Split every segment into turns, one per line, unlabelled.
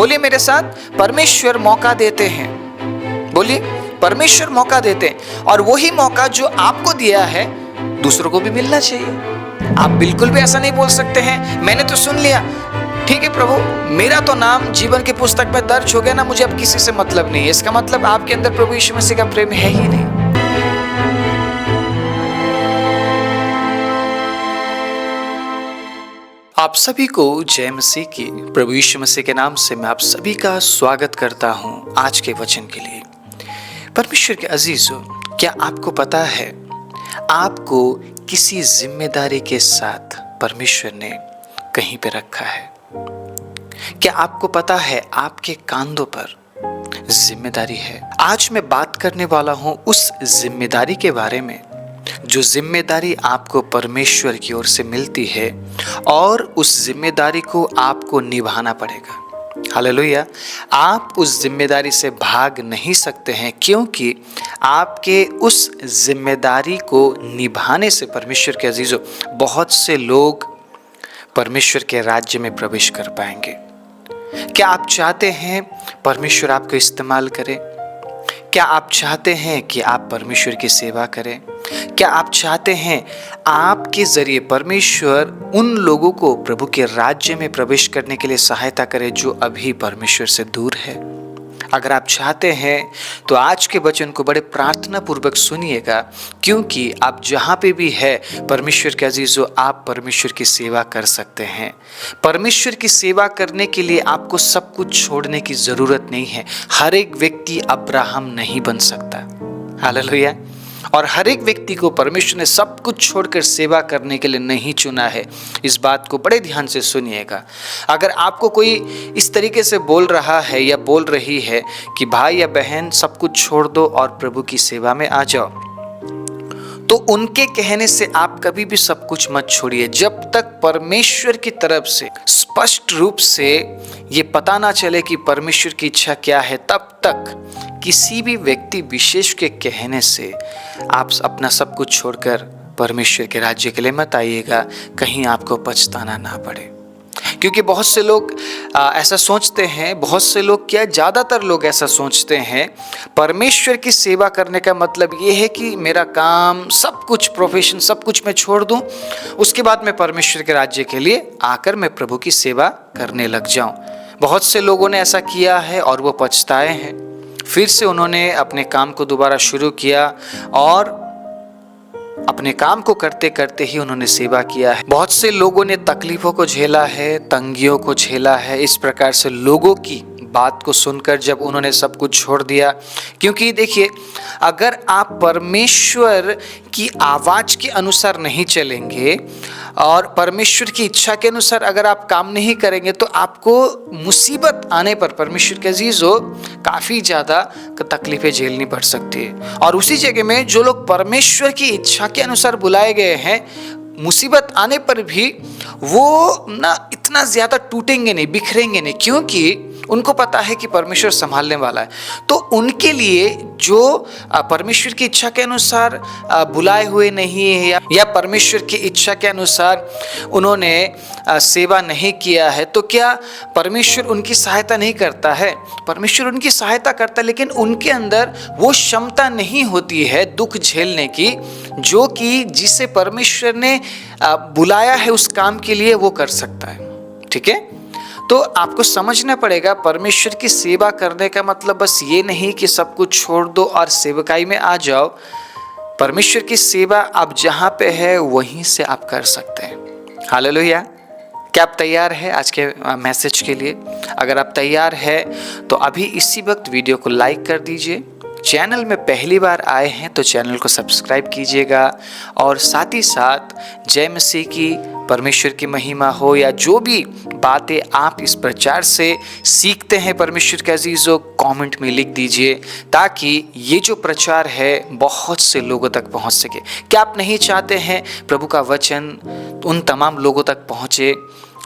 बोलिए मेरे साथ, परमेश्वर मौका देते हैं। बोलिए, परमेश्वर मौका देते हैं, और वही मौका जो आपको दिया है दूसरों को भी मिलना चाहिए। आप बिल्कुल भी ऐसा नहीं बोल सकते हैं मैंने तो सुन लिया, ठीक है प्रभु, मेरा तो नाम जीवन की पुस्तक में दर्ज हो गया ना, मुझे अब किसी से मतलब नहीं है। इसका मतलब आपके अंदर प्रभु यीशु मसीह का प्रेम है ही नहीं। आप सभी को जय मसीह की। प्रभु यीशु मसीह के नाम से मैं आप सभी का स्वागत करता हूं आज के वचन के लिए। परमेश्वर के अजीजों, क्या आपको पता है आपको किसी जिम्मेदारी के साथ परमेश्वर ने कहीं पे रखा है? क्या आपको पता है आपके कांधों पर जिम्मेदारी है? आज मैं बात करने वाला हूं उस जिम्मेदारी के बारे में जो जिम्मेदारी आपको परमेश्वर की ओर से मिलती है, और उस जिम्मेदारी को आपको निभाना पड़ेगा। हालेलुया। आप उस जिम्मेदारी से भाग नहीं सकते हैं, क्योंकि आपके उस जिम्मेदारी को निभाने से परमेश्वर के अजीजों बहुत से लोग परमेश्वर के राज्य में प्रवेश कर पाएंगे। क्या आप चाहते हैं परमेश्वर आपको इस्तेमाल करे? क्या आप चाहते हैं कि आप परमेश्वर की सेवा करें? क्या आप चाहते हैं आपके जरिए परमेश्वर उन लोगों को प्रभु के राज्य में प्रवेश करने के लिए सहायता करे जो अभी परमेश्वर से दूर है? अगर आप चाहते हैं तो आज के वचन को बड़े प्रार्थना पूर्वक सुनिएगा, क्योंकि आप जहाँ पे भी है परमेश्वर के अजीजों, आप परमेश्वर की सेवा कर सकते हैं। परमेश्वर की सेवा करने के लिए आपको सब कुछ छोड़ने की जरूरत नहीं है। हर एक व्यक्ति अब्राहम नहीं बन सकता। हालेलुया। और हर एक व्यक्ति को परमेश्वर ने सब कुछ छोड़कर सेवा करने के लिए नहीं चुना है। इस बात को बड़े ध्यान से सुनिएगा। अगर आपको कोई इस तरीके से बोल रहा है या बोल रही है कि भाई या बहन सब कुछ छोड़ दो और प्रभु की सेवा में आ जाओ, तो उनके कहने से आप कभी भी सब कुछ मत छोड़िए जब तक परमेश्वर की तरफ से स्पष्ट रूप से ये पता ना चले कि परमेश्वर की इच्छा क्या है। तब तक किसी भी व्यक्ति विशेष के कहने से आप अपना सब कुछ छोड़कर परमेश्वर के राज्य के लिए मत आइएगा, कहीं आपको पछताना ना पड़े। क्योंकि बहुत से लोग ऐसा सोचते हैं, बहुत से लोग क्या, ज़्यादातर लोग ऐसा सोचते हैं परमेश्वर की सेवा करने का मतलब ये है कि मेरा काम, सब कुछ, प्रोफेशन, सब कुछ मैं छोड़ दूं, उसके बाद मैं परमेश्वर के राज्य के लिए आकर मैं प्रभु की सेवा करने लग जाऊं। बहुत से लोगों ने ऐसा किया है और वो पछताए हैं। फिर से उन्होंने अपने काम को दोबारा शुरू किया और अपने काम को करते करते ही उन्होंने सेवा किया है। बहुत से लोगों ने तकलीफों को झेला है, तंगियों को झेला है। इस प्रकार से लोगों की बात को सुनकर जब उन्होंने सब कुछ छोड़ दिया, क्योंकि देखिए, अगर आप परमेश्वर की आवाज़ के अनुसार नहीं चलेंगे और परमेश्वर की इच्छा के अनुसार अगर आप काम नहीं करेंगे, तो आपको मुसीबत आने पर परमेश्वर के अजीजों काफ़ी ज़्यादा तकलीफें झेलनी पड़ सकती है। और उसी जगह में जो लोग परमेश्वर की इच्छा के अनुसार बुलाए गए हैं, मुसीबत आने पर भी वो ना इतना ज़्यादा टूटेंगे नहीं, बिखरेंगे नहीं, क्योंकि उनको पता है कि परमेश्वर संभालने वाला है। तो उनके लिए जो परमेश्वर की इच्छा के अनुसार बुलाए हुए नहीं है या परमेश्वर की इच्छा के अनुसार उन्होंने सेवा नहीं किया है, तो क्या परमेश्वर उनकी सहायता नहीं करता है? परमेश्वर उनकी सहायता करता है, लेकिन उनके अंदर वो क्षमता नहीं होती है दुख झेलने की, जो कि जिसे परमेश्वर ने बुलाया है उस काम के लिए वो कर सकता है। ठीक है, तो आपको समझना पड़ेगा परमेश्वर की सेवा करने का मतलब बस ये नहीं कि सब कुछ छोड़ दो और सेवकाई में आ जाओ। परमेश्वर की सेवा आप जहाँ पे है वहीं से आप कर सकते हैं। हालेलुया। क्या आप तैयार हैं आज के मैसेज के लिए? अगर आप तैयार हैं तो अभी इसी वक्त वीडियो को लाइक कर दीजिए। चैनल में पहली बार आए हैं तो चैनल को सब्सक्राइब कीजिएगा, और साथ ही साथ जय मसीह की, परमेश्वर की महिमा हो, या जो भी बातें आप इस प्रचार से सीखते हैं परमेश्वर के अजीजों, कमेंट में लिख दीजिए, ताकि ये जो प्रचार है बहुत से लोगों तक पहुंच सके। क्या आप नहीं चाहते हैं प्रभु का वचन उन तमाम लोगों तक पहुंचे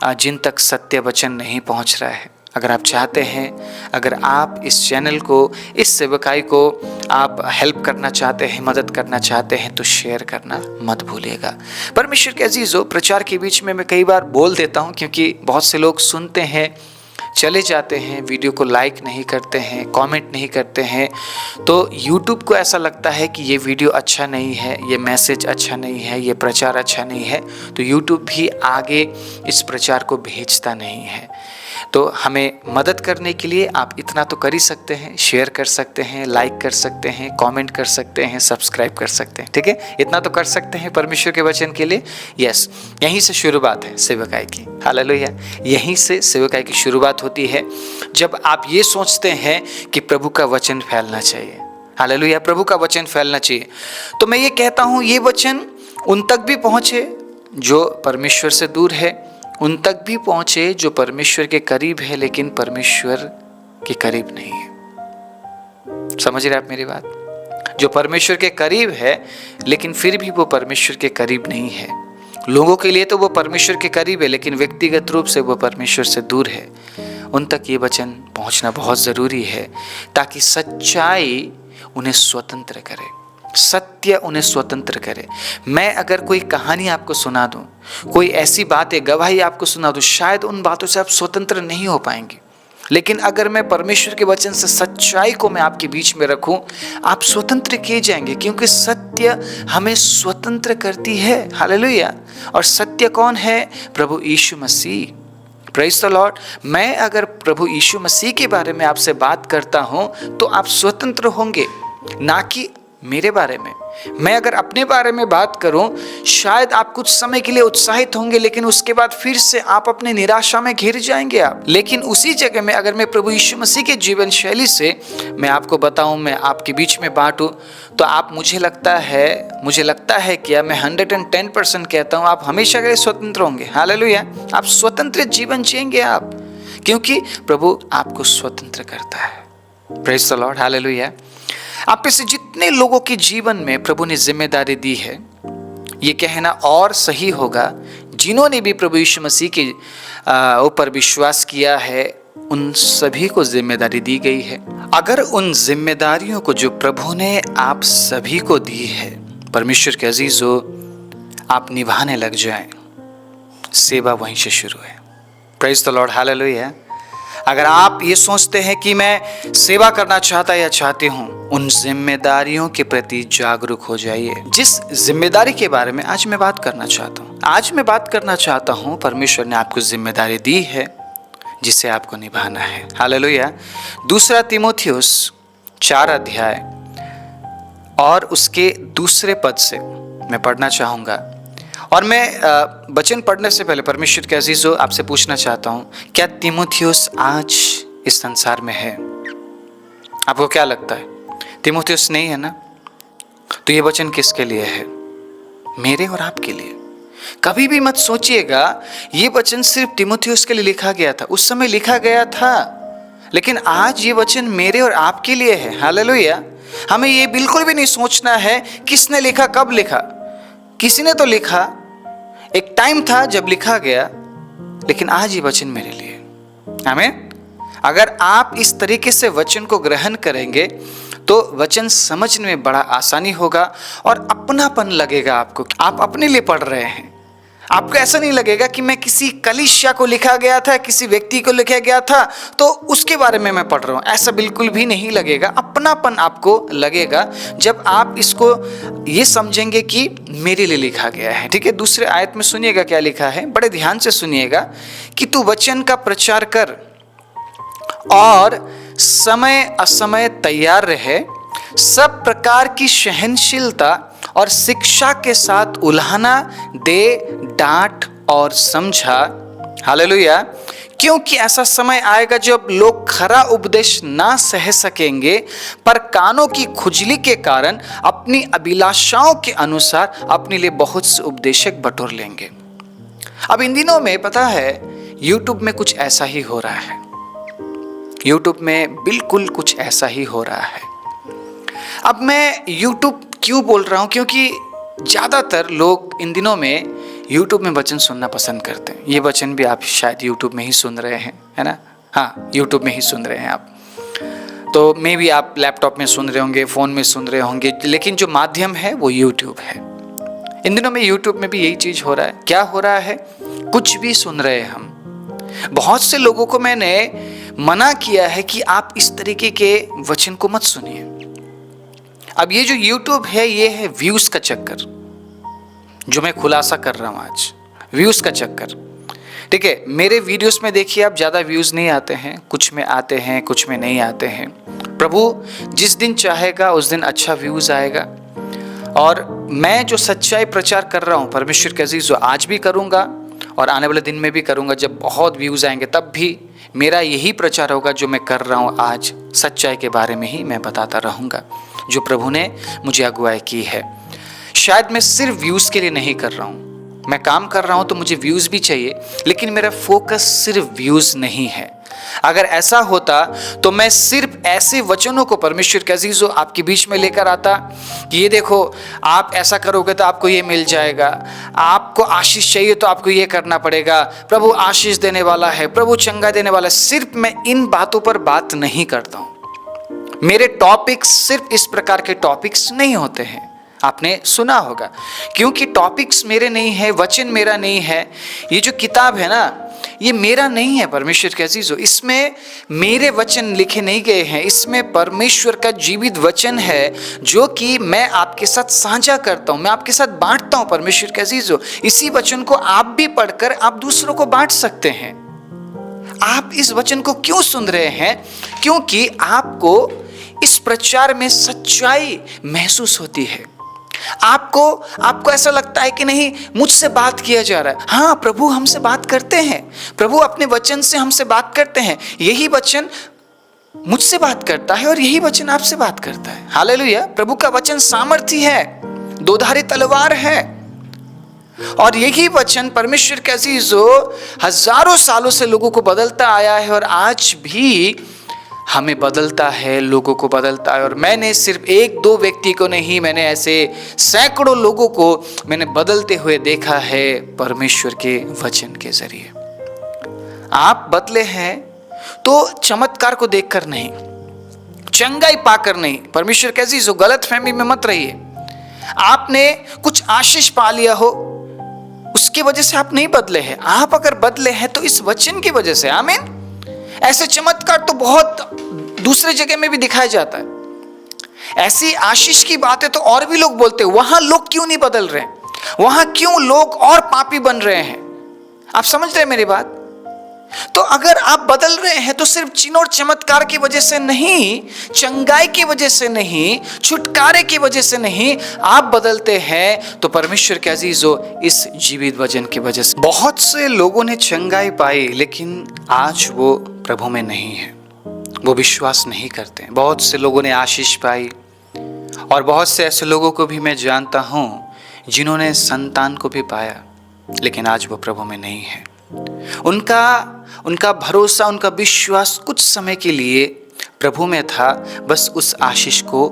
जिन तक सत्य वचन नहीं पहुंच रहा है? अगर आप चाहते हैं, अगर आप इस चैनल को, इस सेवकाई को आप हेल्प करना चाहते हैं, मदद करना चाहते हैं, तो शेयर करना मत भूलिएगा। परमेश्वर के अजीजों, प्रचार के बीच में मैं कई बार बोल देता हूं, क्योंकि बहुत से लोग सुनते हैं चले जाते हैं, वीडियो को लाइक नहीं करते हैं, कमेंट नहीं करते हैं, तो यूट्यूब को ऐसा लगता है कि ये वीडियो अच्छा नहीं है, ये मैसेज अच्छा नहीं है, ये प्रचार अच्छा नहीं है, तो यूट्यूब भी आगे इस प्रचार को भेजता नहीं है। तो हमें मदद करने के लिए आप इतना तो कर ही सकते हैं, शेयर कर सकते हैं, लाइक कर सकते हैं, कमेंट कर सकते हैं, सब्सक्राइब कर सकते हैं, ठीक है? इतना तो कर सकते हैं परमेश्वर के वचन के लिए। यस, यहीं से शुरुआत है सेवकाई की। हालेलुया। यहीं से सेवकाई की शुरुआत होती है, जब आप ये सोचते हैं कि प्रभु का वचन फैलना चाहिए। हालेलुया, प्रभु का वचन फैलना चाहिए। तो मैं ये कहता हूँ, ये वचन उन तक भी पहुँचे जो परमेश्वर से दूर है, उन तक भी पहुँचे जो परमेश्वर के करीब है लेकिन परमेश्वर के करीब नहीं है। समझ रहे आप मेरी बात? जो परमेश्वर के करीब है लेकिन फिर भी वो परमेश्वर के करीब नहीं है। लोगों के लिए तो वो परमेश्वर के करीब है लेकिन व्यक्तिगत रूप से वो परमेश्वर से दूर है। उन तक ये वचन पहुंचना बहुत ज़रूरी है, ताकि सच्चाई उन्हें स्वतंत्र करे, सत्य उन्हें स्वतंत्र करे। मैं अगर कोई कहानी आपको सुना दूं, कोई ऐसी बातें, गवाही आपको सुना दूं, शायद उन बातों से आप स्वतंत्र नहीं हो पाएंगे। लेकिन अगर मैं परमेश्वर के वचन से सच्चाई को मैं आपके बीच में रखूं, आप स्वतंत्र किए जाएंगे, क्योंकि सत्य हमें स्वतंत्र करती है। हालेलुया। और सत्य कौन है? प्रभु Yeshu Masih. Praise the Lord. मैं अगर प्रभु यीशु मसीह के बारे में आपसे बात करता हूं तो आप स्वतंत्र होंगे, ना कि मेरे बारे में। मैं अगर अपने बारे में बात करूं, शायद आप कुछ समय के लिए उत्साहित होंगे, लेकिन उसके बाद फिर से आप अपने निराशा में घिर जाएंगे आप। लेकिन उसी जगह में अगर मैं प्रभु यीशु मसीह के जीवन शैली से मैं आपको बताऊं, मैं आपके बीच में बांटूं, तो आप मुझे लगता है कि मैं 110% कहता हूं, आप हमेशा के लिए स्वतंत्र होंगे। हालेलुया। आप स्वतंत्र जीवन जिएंगे आप, क्योंकि प्रभु आपको स्वतंत्र करता है। Praise the Lord. हालेलुया। आप में से जितने लोगों के जीवन में प्रभु ने जिम्मेदारी दी है, ये कहना और सही होगा, जिन्होंने भी प्रभु यीशु मसीह के ऊपर विश्वास किया है, उन सभी को जिम्मेदारी दी गई है। अगर उन जिम्मेदारियों को जो प्रभु ने आप सभी को दी है, परमेश्वर के अजीजों, आप निभाने लग जाएं, सेवा वहीं से शुरू है। Praise the Lord. हालेलुया। अगर आप ये सोचते हैं कि मैं सेवा करना चाहता या चाहती हूं, उन जिम्मेदारियों के प्रति जागरूक हो जाइए। जिस जिम्मेदारी के बारे में आज मैं बात करना चाहता हूं, परमेश्वर ने आपको जिम्मेदारी दी है जिसे आपको निभाना है। हालेलुया। 2 तीमुथियुस 4 अध्याय और उसके 2 पद से मैं पढ़ना चाहूँगा। और मैं वचन पढ़ने से पहले परमेश्वर के अजीजों, आपसे पूछना चाहता हूँ, क्या तीमुथियुस आज इस संसार में है? आपको क्या लगता है? तीमुथियुस नहीं है ना? तो ये वचन किसके लिए है? मेरे और आपके लिए। कभी भी मत सोचिएगा ये वचन सिर्फ तीमुथियुस के लिए लिखा गया था। उस समय लिखा गया था, लेकिन आज ये वचन मेरे और आपके लिए है। हालेलुया। हमें ये बिल्कुल भी नहीं सोचना है किसने लिखा, कब लिखा। किसी ने तो लिखा, एक टाइम था जब लिखा गया, लेकिन आज ये वचन मेरे लिए। आमीन। अगर आप इस तरीके से वचन को ग्रहण करेंगे तो वचन समझने में बड़ा आसानी होगा और अपनापन लगेगा आपको। आप अपने लिए पढ़ रहे हैं। आपको ऐसा नहीं लगेगा कि मैं किसी कलीसिया को लिखा गया था, किसी व्यक्ति को लिखा गया था तो उसके बारे में मैं पढ़ रहा हूँ। ऐसा बिल्कुल भी नहीं लगेगा। अपनापन आपको लगेगा जब आप इसको ये समझेंगे कि मेरे लिए लिखा गया है। ठीक है। 2 आयत में सुनिएगा क्या लिखा है, बड़े ध्यान से सुनिएगा। कि तू वचन का प्रचार कर और समय असमय तैयार रहे, सब प्रकार की सहनशीलता और शिक्षा के साथ उल्हाना दे, डांट और समझा। हालेलुया। क्योंकि ऐसा समय आएगा जब लोग खरा उपदेश ना सह सकेंगे, पर कानों की खुजली के कारण अपनी अभिलाषाओं के अनुसार अपने लिए बहुत से उपदेशक बटोर लेंगे। अब इन दिनों में पता है, यूट्यूब में कुछ ऐसा ही हो रहा है। यूट्यूब में बिल्कुल कुछ ऐसा ही हो रहा है। अब मैं यूट्यूब क्यों बोल रहा हूँ? क्योंकि ज़्यादातर लोग इन दिनों में यूट्यूब में वचन सुनना पसंद करते हैं। ये वचन भी आप शायद यूट्यूब में ही सुन रहे हैं, है ना? हाँ, यूट्यूब में ही सुन रहे हैं आप। तो मे भी आप लैपटॉप में सुन रहे होंगे, फ़ोन में सुन रहे होंगे, लेकिन जो माध्यम है वो यूट्यूब है। इन दिनों में यूट्यूब में भी यही चीज़ हो रहा है। क्या हो रहा है? कुछ भी सुन रहे हैं हम। बहुत से लोगों को मैंने मना किया है कि आप इस तरीके के वचन को मत सुनिए। अब ये जो YouTube है, ये है व्यूज का चक्कर, जो मैं खुलासा कर रहा हूं आज, व्यूज का चक्कर। ठीक है, मेरे वीडियोस में देखिए आप, ज़्यादा व्यूज़ नहीं आते हैं, कुछ में आते हैं, कुछ में नहीं आते हैं। प्रभु जिस दिन चाहेगा उस दिन अच्छा व्यूज़ आएगा। और मैं जो सच्चाई प्रचार कर रहा हूँ परमेश्वर के अजीज़, आज भी करूँगा और आने वाले दिन में भी करूँगा। जब बहुत व्यूज़ आएंगे तब भी मेरा यही प्रचार होगा जो मैं कर रहा हूँ आज, सच्चाई के बारे में ही मैं बताता रहूँगा जो प्रभु ने मुझे अगुवाई की है। शायद मैं सिर्फ व्यूज़ के लिए नहीं कर रहा हूँ, मैं काम कर रहा हूं तो मुझे व्यूज भी चाहिए, लेकिन मेरा फोकस सिर्फ व्यूज नहीं है। अगर ऐसा होता तो मैं सिर्फ ऐसे वचनों को परमेश्वर के अजीजों आपके बीच में लेकर आता कि ये देखो, आप ऐसा करोगे तो आपको ये मिल जाएगा, आपको आशीष चाहिए तो आपको ये करना पड़ेगा, प्रभु आशीष देने वाला है, प्रभु चंगा देने वाला है। सिर्फ मैं इन बातों पर बात नहीं करता हूं। मेरे टॉपिक्स सिर्फ इस प्रकार के टॉपिक्स नहीं होते हैं। आपने सुना होगा, क्योंकि टॉपिक्स मेरे नहीं है, वचन मेरा नहीं है, ये जो किताब है ना, ये मेरा नहीं है परमेश्वर के अजीजों। इसमें मेरे वचन लिखे नहीं गए हैं, इसमें परमेश्वर का जीवित वचन है जो कि मैं आपके साथ साझा करता हूँ, मैं आपके साथ बांटता हूँ परमेश्वर के अजीजों। इसी वचन को आप भी पढ़कर आप दूसरों को बांट सकते हैं। आप इस वचन को क्यों सुन रहे हैं? क्योंकि आपको इस प्रचार में सच्चाई महसूस होती है। आपको ऐसा लगता है कि नहीं, मुझसे बात किया जा रहा है। हाँ, प्रभु हमसे बात करते हैं, प्रभु अपने वचन से हमसे बात करते हैं। यही वचन मुझसे बात करता है और यही वचन आपसे बात करता है। हालेलुया। प्रभु का वचन सामर्थी है, दोधारी तलवार है, और यही वचन परमेश्वर के अजीजों हजारों सालों से लोगों को बदलता आया है और आज भी हमें बदलता है, लोगों को बदलता है। और मैंने सिर्फ एक दो व्यक्ति को नहीं, मैंने ऐसे सैकड़ों लोगों को मैंने बदलते हुए देखा है परमेश्वर के वचन के जरिए। आप बदले हैं तो चमत्कार को देखकर नहीं, चंगाई पाकर नहीं। परमेश्वर के अजीजों, गलत फहमी में मत रहिए। आपने कुछ आशीष पा लिया हो, उसकी वजह से आप नहीं बदले हैं। आप अगर बदले हैं तो इस वचन की वजह से। आमीन। ऐसे चमत्कार तो बहुत दूसरे जगह में भी दिखाया जाता है। ऐसी आशीष की बातें तो और भी लोग बोलते हैं। वहां लोग क्यों नहीं बदल रहे? वहां क्यों लोग और पापी बन रहे हैं? आप समझ रहे हैं मेरी बात? तो अगर आप बदल रहे हैं तो सिर्फ चिन्ह और चमत्कार की वजह से नहीं, चंगाई की वजह से नहीं, छुटकारे की वजह से नहीं, आप बदलते हैं तो परमेश्वर के अजीजों इस जीवित वचन की वजह से। बहुत से लोगों ने चंगाई पाई लेकिन आज वो प्रभु में नहीं है, वो विश्वास नहीं करते। बहुत से लोगों ने आशीष पाई और बहुत से ऐसे लोगों को भी मैं जानता हूं जिन्होंने संतान को भी पाया लेकिन आज वो प्रभु में नहीं है। उनका भरोसा, उनका विश्वास कुछ समय के लिए प्रभु में था, बस उस आशीष को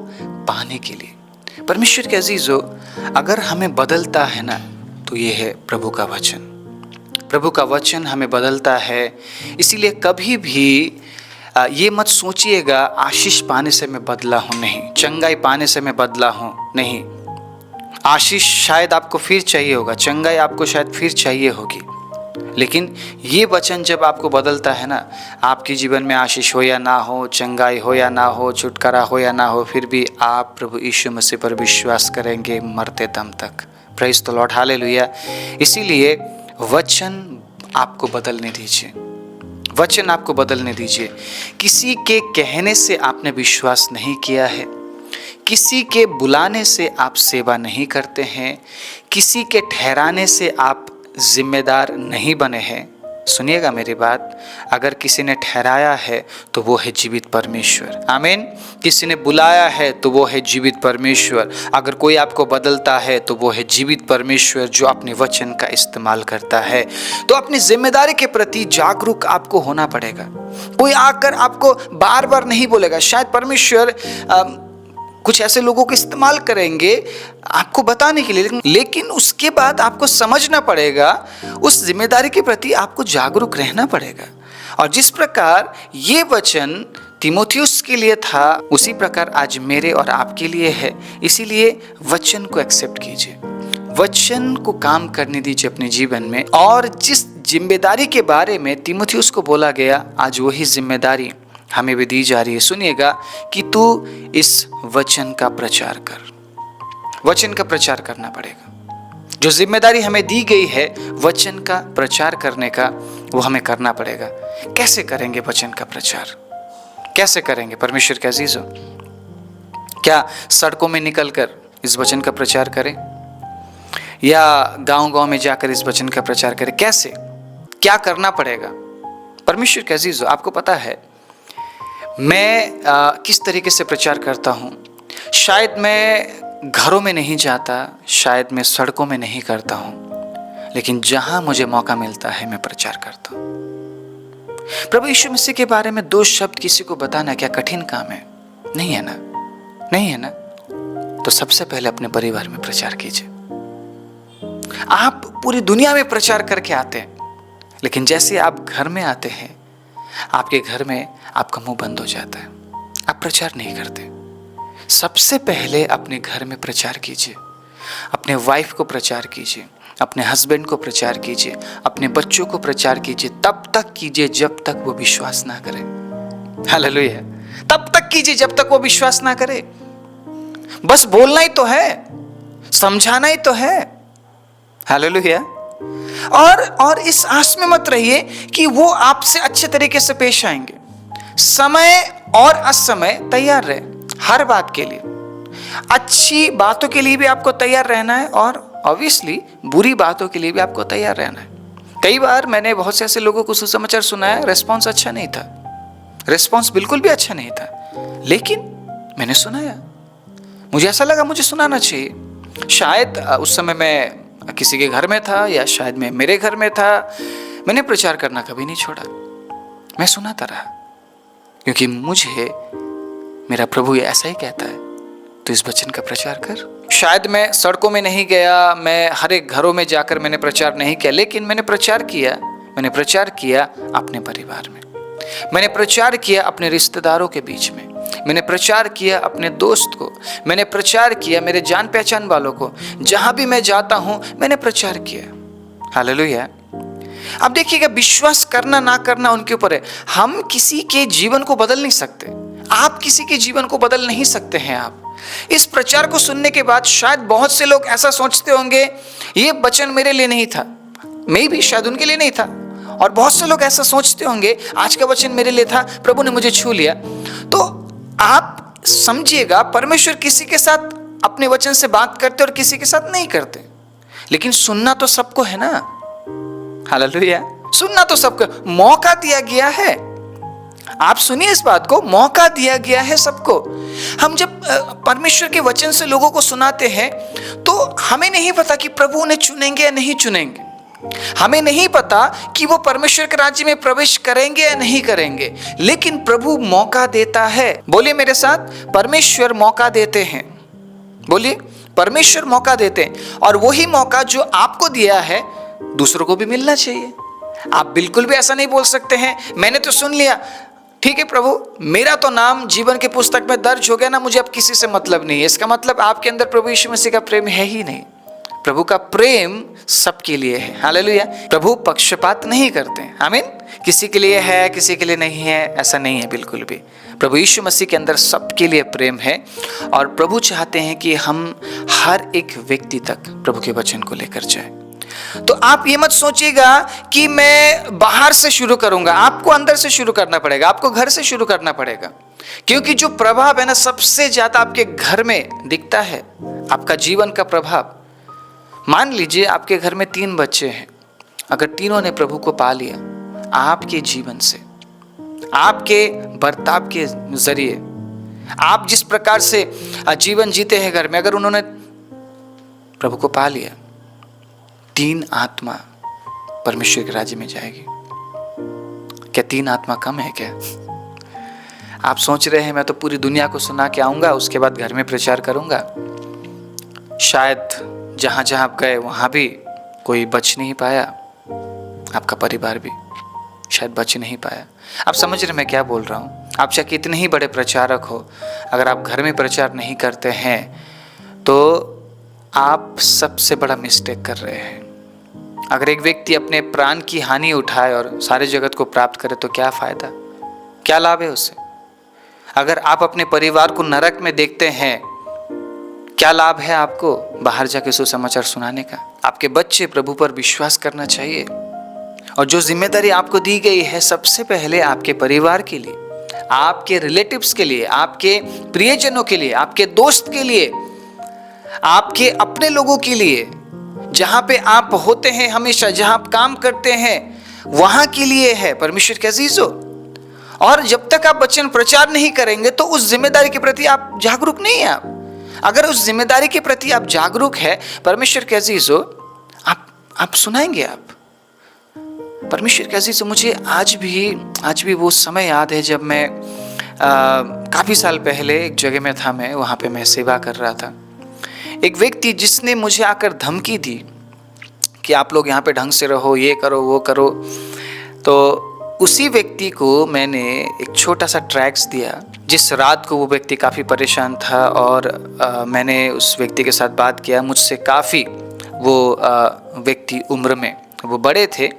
पाने के लिए। परमेश्वर के अजीजों, अगर हमें बदलता है ना तो ये है प्रभु का वचन। प्रभु का वचन हमें बदलता है। इसीलिए कभी भी ये मत सोचिएगा आशीष पाने से मैं बदला हूँ, नहीं। चंगाई पाने से मैं बदला हूँ, नहीं। आशीष शायद आपको फिर चाहिए होगा, चंगाई आपको शायद फिर चाहिए होगी, लेकिन ये वचन जब आपको बदलता है ना, आपके जीवन में आशीष हो या ना हो, चंगाई हो या ना हो, छुटकारा हो या ना हो, फिर भी आप प्रभु यीशु मसीह पर विश्वास करेंगे मरते दम तक। Praise the Lord, hallelujah. इसीलिए वचन आपको बदलने दीजिए, वचन आपको बदलने दीजिए। किसी के कहने से आपने विश्वास नहीं किया है, किसी के बुलाने से आप सेवा नहीं करते हैं, किसी के ठहराने से आप जिम्मेदार नहीं बने हैं। सुनिएगा मेरी बात, अगर किसी ने ठहराया है तो वो है जीवित परमेश्वर। आमीन। किसी ने बुलाया है तो वो है जीवित परमेश्वर। अगर कोई आपको बदलता है तो वो है जीवित परमेश्वर जो अपने वचन का इस्तेमाल करता है। तो अपनी जिम्मेदारी के प्रति जागरूक आपको होना पड़ेगा। कोई आकर आपको बार बार नहीं बोलेगा। शायद परमेश्वर कुछ ऐसे लोगों को इस्तेमाल करेंगे आपको बताने के लिए, लेकिन उसके बाद आपको समझना पड़ेगा, उस जिम्मेदारी के प्रति आपको जागरूक रहना पड़ेगा। और जिस प्रकार ये वचन तीमुथियुस के लिए था, उसी प्रकार आज मेरे और आपके लिए है। इसीलिए वचन को एक्सेप्ट कीजिए, वचन को काम करने दीजिए अपने जीवन में। और जिस जिम्मेदारी के बारे में तीमुथियुस को बोला गया, आज वही जिम्मेदारी हमें भी दी जा रही है। सुनिएगा कि तू इस वचन का प्रचार कर। वचन का प्रचार करना पड़ेगा। जो जिम्मेदारी हमें दी गई है वचन का प्रचार करने का, वो हमें करना पड़ेगा। कैसे करेंगे वचन का प्रचार? कैसे करेंगे परमेश्वर के अजीजों? क्या सड़कों में निकलकर इस वचन का प्रचार करें, या गांव-गांव में जाकर इस वचन का प्रचार करें? कैसे, क्या करना पड़ेगा? परमेश्वर के अजीजों, आपको पता है मैं किस तरीके से प्रचार करता हूँ। शायद मैं घरों में नहीं जाता, शायद मैं सड़कों में नहीं करता हूँ, लेकिन जहां मुझे मौका मिलता है मैं प्रचार करता हूँ। प्रभु यीशु मसीह के बारे में 2 शब्द किसी को बताना क्या कठिन काम है? नहीं है ना? नहीं है ना? तो सबसे पहले अपने परिवार में प्रचार कीजिए। आप पूरी दुनिया में प्रचार करके आते हैं, लेकिन जैसे आप घर में आते हैं, आपके घर में आपका मुंह बंद हो जाता है, आप प्रचार नहीं करते। सबसे पहले अपने घर में प्रचार कीजिए, अपने वाइफ को प्रचार कीजिए, अपने हस्बैंड को प्रचार कीजिए, अपने बच्चों को प्रचार कीजिए। तब तक कीजिए जब तक वो विश्वास ना करे। हालेलुया। तब तक कीजिए जब तक वो विश्वास ना करे। बस बोलना ही तो है, समझाना ही तो है। हालेलुया। और इस आस में मत रहिए कि वो आपसे अच्छे तरीके से पेश आएंगे। समय और असमय तैयार रहे हर बात के लिए। अच्छी बातों के लिए भी आपको तैयार रहना है, और ऑब्वियसली बुरी बातों के लिए भी आपको तैयार रहना है। कई बार मैंने बहुत से ऐसे लोगों को सुसमाचार सुनाया, रेस्पॉन्स अच्छा नहीं था, रेस्पॉन्स बिल्कुल भी अच्छा नहीं था, लेकिन मैंने सुनाया। मुझे ऐसा लगा मुझे सुनाना चाहिए। शायद उस समय मैं किसी के घर में था, या शायद मैं मेरे घर में था। मैंने प्रचार करना कभी नहीं छोड़ा, मैं सुनाता रहा, क्योंकि मुझे मेरा प्रभु ये ऐसा ही कहता है, तो इस वचन का प्रचार कर। शायद मैं सड़कों में नहीं गया, मैं हर एक घरों में जाकर मैंने प्रचार नहीं किया, लेकिन मैंने प्रचार किया अपने परिवार में, मैंने प्रचार किया अपने रिश्तेदारों के बीच में, मैंने प्रचार किया अपने दोस्त को, मैंने प्रचार किया मेरे जान पहचान वालों को। जहां भी मैं जाता हूं मैंने प्रचार किया। हालेलुया। अब देखिएगा, विश्वास करना ना करना उनके ऊपर है। हम किसी के जीवन को बदल नहीं सकते, आप किसी के जीवन को बदल नहीं सकते हैं। आप इस प्रचार को सुनने के बाद शायद बहुत से लोग ऐसा सोचते होंगे, ये वचन मेरे लिए नहीं था, मैं भी शायद उनके लिए नहीं था। और बहुत से लोग ऐसा सोचते होंगे, आज का वचन मेरे लिए था, प्रभु ने मुझे छू लिया। तो आप समझिएगा, परमेश्वर किसी के साथ अपने वचन से बात करते और किसी के साथ नहीं करते, लेकिन सुनना तो सबको है ना। हालेलुया। सुनना तो सबको, मौका दिया गया है। आप सुनिए इस बात को, मौका दिया गया है सबको। हम जब परमेश्वर के वचन से लोगों को सुनाते हैं, तो हमें नहीं पता कि प्रभु उन्हें चुनेंगे या नहीं चुनेंगे, हमें नहीं पता कि वो परमेश्वर के राज्य में प्रवेश करेंगे या नहीं करेंगे, लेकिन प्रभु मौका देता है। बोलिए मेरे साथ, परमेश्वर मौका देते हैं। बोलिए, परमेश्वर मौका देते हैं, और वही मौका जो आपको दिया है दूसरों को भी मिलना चाहिए। आप बिल्कुल भी ऐसा नहीं बोल सकते हैं, मैंने तो सुन लिया, ठीक है प्रभु, मेरा तो नाम जीवन के पुस्तक में दर्ज हो गया ना, मुझे अब किसी से मतलब नहीं है। इसका मतलब आपके अंदर प्रभु यीशु मसीह का प्रेम है ही नहीं। प्रभु का प्रेम सबके लिए है। हालेलुया। प्रभु पक्षपात नहीं करते। आमीन। किसी के लिए है, किसी के लिए नहीं है, ऐसा नहीं है बिल्कुल भी। प्रभु यीशु मसीह के अंदर सबके लिए प्रेम है, और प्रभु चाहते हैं कि हम हर एक व्यक्ति तक प्रभु के वचन को लेकर जाए। तो आप ये मत सोचिएगा कि मैं बाहर से शुरू करूंगा, आपको अंदर से शुरू करना पड़ेगा, आपको घर से शुरू करना पड़ेगा, क्योंकि जो प्रभाव है ना, सबसे ज्यादा आपके घर में दिखता है, आपका जीवन का प्रभाव। मान लीजिए आपके घर में 3 बच्चे हैं, अगर तीनों ने प्रभु को पा लिया, आपके जीवन से, आपके बर्ताव के जरिए, आप जिस प्रकार से जीवन जीते हैं घर में, अगर उन्होंने प्रभु को पा लिया, 3 आत्मा परमेश्वर के राज्य में जाएगी। क्या 3 आत्मा कम है क्या? आप सोच रहे हैं मैं तो पूरी दुनिया को सुना के आऊंगा, उसके बाद घर में प्रचार करूंगा। शायद जहां जहां आप गए वहां भी कोई बच नहीं पाया, आपका परिवार भी शायद बच नहीं पाया। आप समझ रहे मैं क्या बोल रहा हूं? आप चाहे कितने ही बड़े प्रचारक हो, अगर आप घर में प्रचार नहीं करते हैं तो आप सबसे बड़ा मिस्टेक कर रहे हैं। अगर एक व्यक्ति अपने प्राण की हानि उठाए और सारे जगत को प्राप्त करे तो क्या फायदा, क्या लाभ है उसे? अगर आप अपने परिवार को नरक में देखते हैं, क्या लाभ है आपको बाहर जाके सुसमाचार सुनाने का? आपके बच्चे प्रभु पर विश्वास करना चाहिए, और जो जिम्मेदारी आपको दी गई है सबसे पहले आपके परिवार के लिए, आपके रिलेटिव्स के लिए, आपके प्रियजनों के लिए, आपके दोस्त के लिए, आपके अपने लोगों के लिए, जहां पे आप होते हैं हमेशा, जहां आप काम करते हैं वहां के लिए है परमेश्वर के अजीजों। और जब तक आप वचन प्रचार नहीं करेंगे तो उस जिम्मेदारी के प्रति आप जागरूक नहीं हैं। अगर उस जिम्मेदारी के प्रति आप जागरूक है परमेश्वर के अजीजों, आप सुनाएंगे। आप परमेश्वर के अजीजों, मुझे आज भी वो समय याद है जब मैं काफ़ी साल पहले एक जगह में था, मैं वहाँ पे मैं सेवा कर रहा था। एक व्यक्ति जिसने मुझे आकर धमकी दी कि आप लोग यहाँ पे ढंग से रहो, ये करो वो करो, तो उसी व्यक्ति को मैंने एक छोटा सा ट्रैक्स दिया। जिस रात को वो व्यक्ति काफ़ी परेशान था और मैंने उस व्यक्ति के साथ बात किया। मुझसे काफ़ी वो व्यक्ति उम्र में वो बड़े थे,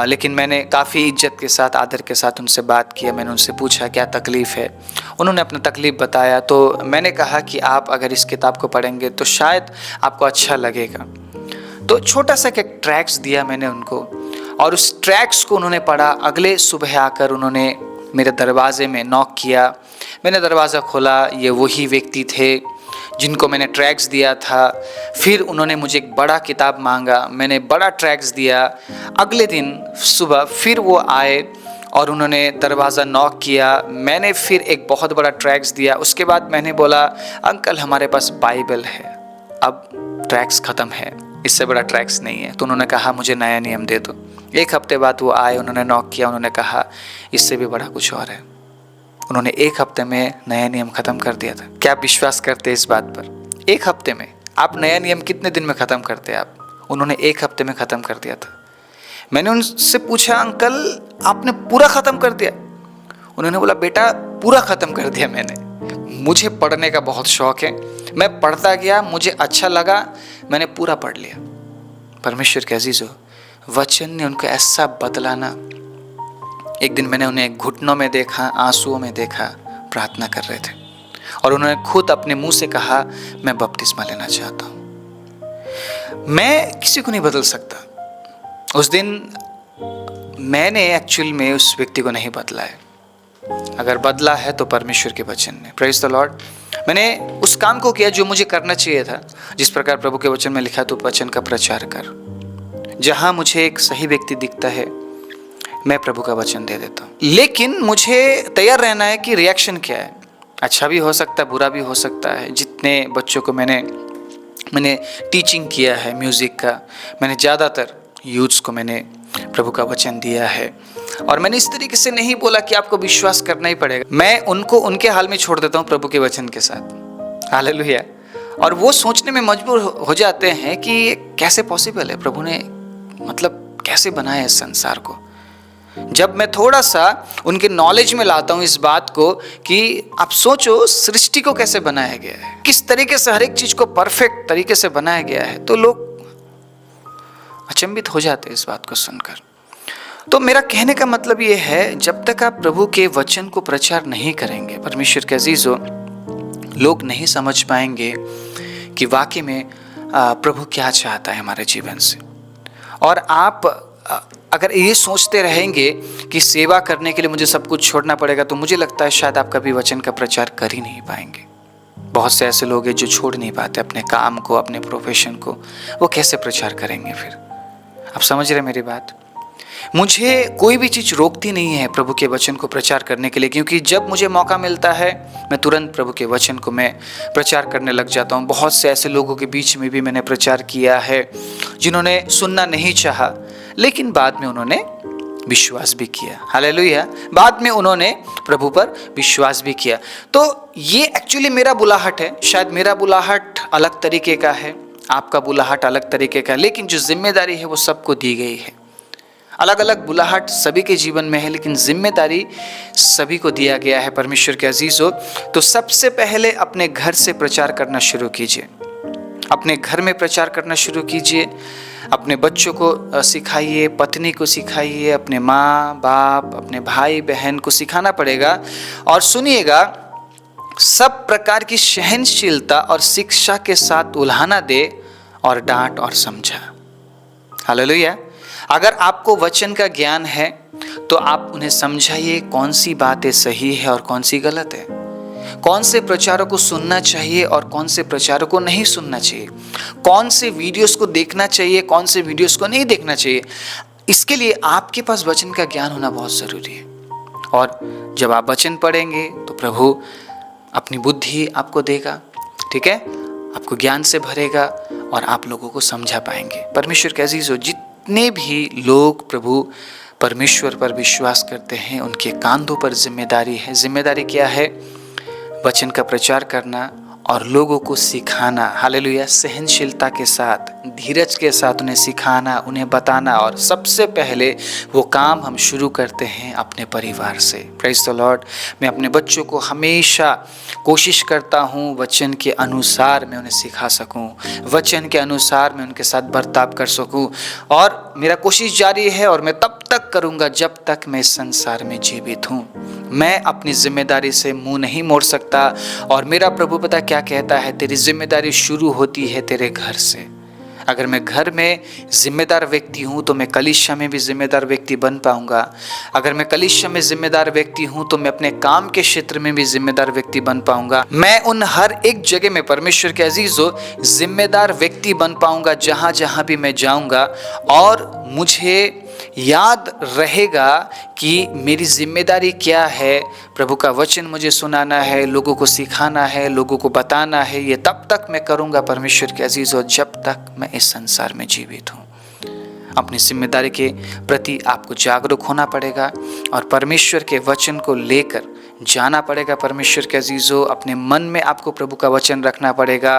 लेकिन मैंने काफ़ी इज्जत के साथ, आदर के साथ उनसे बात किया। मैंने उनसे पूछा क्या तकलीफ़ है। उन्होंने अपना तकलीफ़ बताया, तो मैंने कहा कि आप अगर इस किताब को पढ़ेंगे तो शायद आपको अच्छा लगेगा। तो छोटा सा एक ट्रैक्स दिया मैंने उनको, और उस ट्रैक्स को उन्होंने पढ़ा। अगले सुबह आकर उन्होंने मेरे दरवाजे में नॉक किया। मैंने दरवाज़ा खोला, ये वही व्यक्ति थे जिनको मैंने ट्रैक्स दिया था। फिर उन्होंने मुझे एक बड़ा किताब मांगा, मैंने बड़ा ट्रैक्स दिया। अगले दिन सुबह फिर वो आए और उन्होंने दरवाज़ा नॉक किया। मैंने फिर एक बहुत बड़ा ट्रैक्स दिया। उसके बाद मैंने बोला, अंकल हमारे पास बाइबल है, अब ट्रैक्स ख़त्म है, इससे बड़ा ट्रैक्स नहीं है। तो उन्होंने कहा मुझे नया नियम दे दो। एक हफ्ते बाद वो आए, उन्होंने नॉक किया, उन्होंने कहा इससे भी बड़ा कुछ और है। उन्होंने एक हफ्ते में नया नियम ख़त्म कर दिया था। क्या आप विश्वास करते हैं इस बात पर? एक हफ्ते में आप नया नियम कितने दिन में ख़त्म करते हैं आप? उन्होंने एक हफ्ते में ख़त्म कर दिया था। मैंने उनसे पूछा, अंकल आपने पूरा ख़त्म कर दिया? उन्होंने बोला, बेटा पूरा ख़त्म कर दिया मैंने। मुझे पढ़ने का बहुत शौक़ है, मैं पढ़ता गया, मुझे अच्छा लगा, मैंने पूरा पढ़ लिया। परमेश्वर के अजीजों, वचन ने उनको ऐसा बदला ना। एक दिन मैंने उन्हें घुटनों में देखा, आंसुओं में देखा, प्रार्थना कर रहे थे, और उन्होंने खुद अपने मुंह से कहा मैं बपतिस्मा लेना चाहता हूँ। मैं किसी को नहीं बदल सकता। उस दिन मैंने एक्चुअल में उस व्यक्ति को नहीं बदला है। अगर बदला है तो परमेश्वर के वचन ने। Praise the Lord. मैंने उस काम को किया जो मुझे करना चाहिए था। जिस प्रकार प्रभु के वचन में लिखा, तो वचन का प्रचार कर। जहां मुझे एक सही व्यक्ति दिखता है मैं प्रभु का वचन दे देता हूँ, लेकिन मुझे तैयार रहना है कि रिएक्शन क्या है। अच्छा भी हो सकता है, बुरा भी हो सकता है। जितने बच्चों को मैंने टीचिंग किया है म्यूज़िक का, मैंने ज़्यादातर यूथ्स को मैंने प्रभु का वचन दिया है, और मैंने इस तरीके से नहीं बोला कि आपको विश्वास करना ही पड़ेगा। मैं उनको उनके हाल में छोड़ देता हूँ प्रभु के वचन के साथ। हालेलुया। और वो सोचने में मजबूर हो जाते हैं कि ये कैसे पॉसिबल है, प्रभु ने मतलब कैसे बनाया इस संसार को। जब मैं थोड़ा सा उनके नॉलेज में लाता हूँ इस बात को कि आप सोचो सृष्टि को कैसे बनाया गया है, किस तरीके से हर एक चीज को परफेक्ट तरीके से बनाया गया है, तो लोग अचंभित हो जाते हैं इस बात को सुनकर। तो मेरा कहने का मतलब ये है, जब तक आप प्रभु के वचन को प्रचार नहीं करेंगे परमेश्वर के अजीजों, लोग नहीं समझ पाएंगे कि वाकई में प्रभु क्या चाहता है हमारे जीवन से। और आप अगर ये सोचते रहेंगे कि सेवा करने के लिए मुझे सब कुछ छोड़ना पड़ेगा, तो मुझे लगता है शायद आप कभी वचन का प्रचार कर ही नहीं पाएंगे। बहुत से ऐसे लोग हैं जो छोड़ नहीं पाते अपने काम को, अपने प्रोफेशन को, वो कैसे प्रचार करेंगे फिर? आप समझ रहे मेरी बात? मुझे कोई भी चीज़ रोकती नहीं है प्रभु के वचन को प्रचार करने के लिए, क्योंकि जब मुझे मौका मिलता है मैं तुरंत प्रभु के वचन को मैं प्रचार करने लग जाता हूँ। बहुत से ऐसे लोगों के बीच में भी मैंने प्रचार किया है जिन्होंने सुनना नहीं चाहा, लेकिन बाद में उन्होंने विश्वास भी किया। हालेलुया। बाद में उन्होंने प्रभु पर विश्वास भी किया। तो ये एक्चुअली मेरा बुलाहट है। शायद मेरा बुलाहट अलग तरीके का है, आपका बुलाहट अलग तरीके का है, लेकिन जो जिम्मेदारी है वो सबको दी गई है। अलग अलग बुलाहट सभी के जीवन में है, लेकिन जिम्मेदारी सभी को दिया गया है परमेश्वर के अजीजों। तो सबसे पहले अपने घर से प्रचार करना शुरू कीजिए। अपने घर में प्रचार करना शुरू कीजिए, अपने बच्चों को सिखाइए, पत्नी को सिखाइए, अपने माँ बाप, अपने भाई बहन को सिखाना पड़ेगा। और सुनिएगा, सब प्रकार की सहनशीलता और शिक्षा के साथ उल्हाना दे और डांट और समझा। हालेलुया। अगर आपको वचन का ज्ञान है तो आप उन्हें समझाइए कौन सी बातें सही है और कौन सी गलत है, कौन से प्रचारों को सुनना चाहिए और कौन से प्रचारों को नहीं सुनना चाहिए, कौन से वीडियोस को देखना चाहिए, कौन से वीडियोस को नहीं देखना चाहिए। इसके लिए आपके पास वचन का ज्ञान होना बहुत ज़रूरी है। और जब आप वचन पढ़ेंगे तो प्रभु अपनी बुद्धि आपको देगा, ठीक है, आपको ज्ञान से भरेगा और आप लोगों को समझा पाएंगे। परमेश्वर के अजीजों, जितने भी लोग प्रभु परमेश्वर पर विश्वास करते हैं उनके कांधों पर जिम्मेदारी है। जिम्मेदारी क्या है? वचन का प्रचार करना और लोगों को सिखाना। हालेलुया। सहनशीलता के साथ, धीरज के साथ उन्हें सिखाना, उन्हें बताना। और सबसे पहले वो काम हम शुरू करते हैं अपने परिवार से। Praise the Lord. मैं अपने बच्चों को हमेशा कोशिश करता हूँ वचन के अनुसार मैं उन्हें सिखा सकूँ, वचन के अनुसार मैं उनके साथ बर्ताव कर सकूँ। और मेरा कोशिश जारी है और मैं तब तक करूँगा जब तक मैं इस संसार में जीवित हूँ। मैं अपनी जिम्मेदारी से मुंह नहीं मोड़ सकता। और मेरा प्रभु पता क्या कहता है? तेरी जिम्मेदारी शुरू होती है तेरे घर से। अगर मैं घर में जिम्मेदार व्यक्ति हूँ तो मैं कलीसिया में भी जिम्मेदार व्यक्ति बन पाऊंगा। अगर मैं कलीसिया में जिम्मेदार व्यक्ति हूँ तो मैं अपने काम के क्षेत्र में भी जिम्मेदार व्यक्ति बन पाऊंगा। मैं उन हर एक जगह में परमेश्वर के अजीजों जिम्मेदार व्यक्ति बन पाऊंगा जहाँ जहाँ भी मैं जाऊंगा। और मुझे याद रहेगा कि मेरी जिम्मेदारी क्या है। प्रभु का वचन मुझे सुनाना है, लोगों को सिखाना है, लोगों को बताना है। ये तब तक मैं करूँगा परमेश्वर के अजीजों जब तक मैं इस संसार में जीवित हूँ। अपनी जिम्मेदारी के प्रति आपको जागरूक होना पड़ेगा और परमेश्वर के वचन को लेकर जाना पड़ेगा। परमेश्वर के अजीजों, अपने मन में आपको प्रभु का वचन रखना पड़ेगा,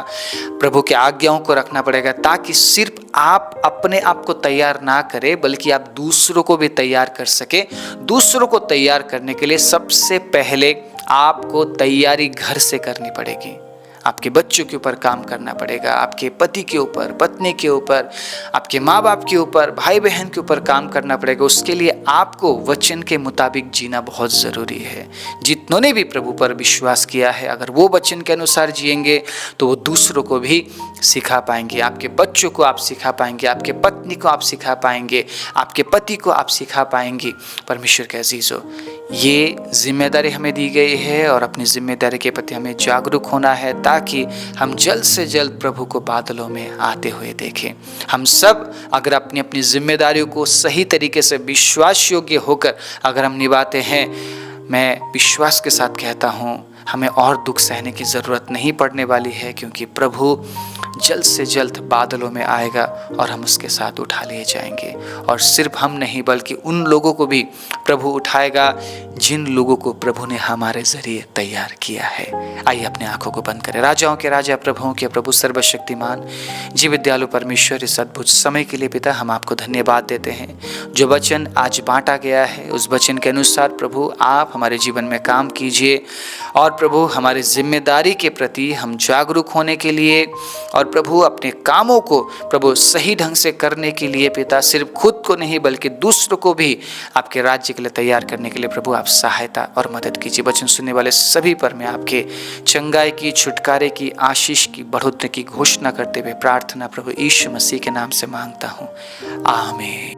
प्रभु के आज्ञाओं को रखना पड़ेगा, ताकि सिर्फ आप अपने आप को तैयार ना करें बल्कि आप दूसरों को भी तैयार कर सके। दूसरों को तैयार करने के लिए सबसे पहले आपको तैयारी घर से करनी पड़ेगी। आपके बच्चों के ऊपर काम करना पड़ेगा, आपके पति के ऊपर, पत्नी के ऊपर, आपके माँ बाप के ऊपर, भाई बहन के ऊपर काम करना पड़ेगा। उसके लिए आपको वचन के मुताबिक जीना बहुत ज़रूरी है। जितनों ने भी प्रभु पर विश्वास किया है, अगर वो वचन के अनुसार जिएंगे तो वो दूसरों को भी सिखा पाएंगे। आपके बच्चों को आप सिखा पाएंगे, आपके पत्नी को आप सिखा पाएंगे, आपके पति को आप सिखा पाएंगे। परमेश्वर के अजीजों, ये जिम्मेदारी हमें दी गई है और अपनी जिम्मेदारी के प्रति हमें जागरूक होना है ताकि हम जल्द से जल्द प्रभु को बादलों में आते हुए देखें। हम सब अगर अपनी अपनी जिम्मेदारियों को सही तरीके से विश्वास योग्य होकर अगर हम निभाते हैं, मैं विश्वास के साथ कहता हूँ हमें और दुख सहने की ज़रूरत नहीं पड़ने वाली है, क्योंकि प्रभु जल्द से जल्द बादलों में आएगा और हम उसके साथ उठा लिए जाएंगे। और सिर्फ हम नहीं बल्कि उन लोगों को भी प्रभु उठाएगा जिन लोगों को प्रभु ने हमारे ज़रिए तैयार किया है। आइए अपने आंखों को बंद करें। राजाओं के राजा, प्रभुओं के प्रभु, सर्वशक्तिमान जीवित दयालु परमेश्वर, इस अद्भुत समय के लिए पिता हम आपको धन्यवाद देते हैं। जो वचन आज बांटा गया है उस वचन के अनुसार प्रभु आप हमारे जीवन में काम कीजिए। और प्रभु हमारी जिम्मेदारी के प्रति हम जागरूक होने के लिए और प्रभु अपने कामों को प्रभु सही ढंग से करने के लिए पिता सिर्फ खुद को नहीं बल्कि दूसरों को भी आपके राज्य के लिए तैयार करने के लिए प्रभु आप सहायता और मदद कीजिए। वचन सुनने वाले सभी पर मैं आपके चंगाई की, छुटकारे की, आशीष की, बढ़ोतरी की घोषणा करते हुए प्रार्थना प्रभु यीशु मसीह के नाम से मांगता हूँ, आमीन।